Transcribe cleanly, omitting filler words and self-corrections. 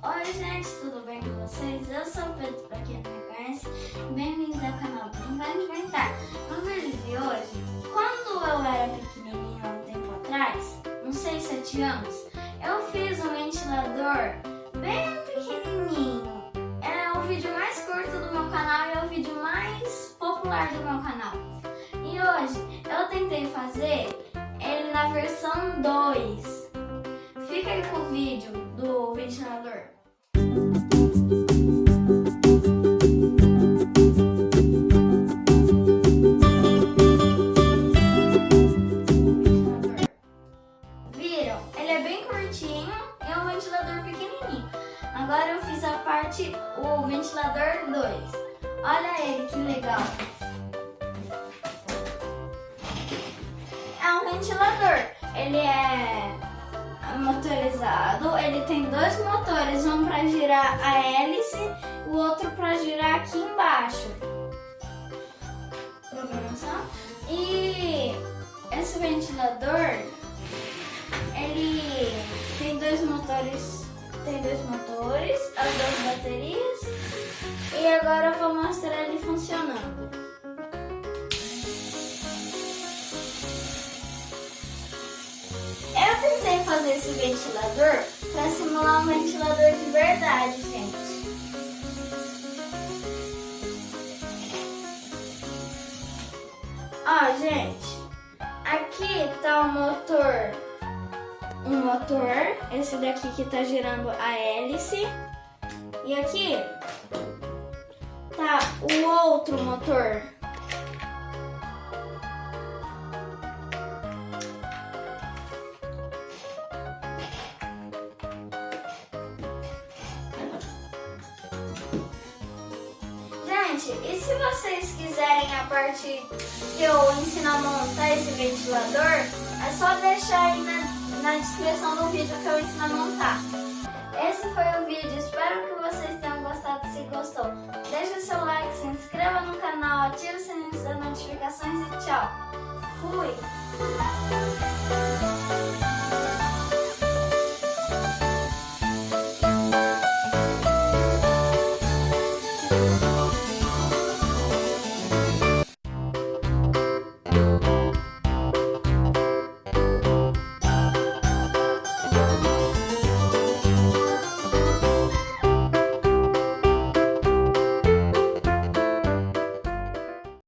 Oi gente, tudo bem com vocês? Eu sou o Pedro, pra quem não me conhece. Bem-vindos ao canal Brincando de Inventar. No vídeo de hoje, quando eu era pequenininho há um tempo atrás, uns 6, 7 anos, eu fiz um ventilador bem pequenininho. É o vídeo mais curto do meu canal e é o vídeo mais popular do meu canal. E hoje eu tentei fazer ele na versão 2. Fica aí com o vídeo do ventilador. Viram? Ele é bem curtinho e é um ventilador pequenininho. Agora eu fiz a parte, o ventilador 2. Olha ele, que legal. É um ventilador. Ele é motorizado, ele tem dois motores, um para girar a hélice, o outro para girar aqui embaixo. Programação. E esse ventilador, ele tem dois motores, as duas baterias. E agora eu vou mostrar ele funcionando. Eu tentei fazer esse ventilador para simular um ventilador de verdade, gente. Ó, gente, aqui tá o motor, esse daqui que tá girando a hélice, e aqui tá o outro motor. Gente, e se vocês quiserem a parte que eu ensino a montar esse ventilador, é só deixar aí na descrição do vídeo que eu ensino a montar. Esse foi o vídeo, espero que vocês tenham gostado. Se gostou, deixa o seu like, se inscreva no canal, ative o sininho das notificações e tchau! Fui!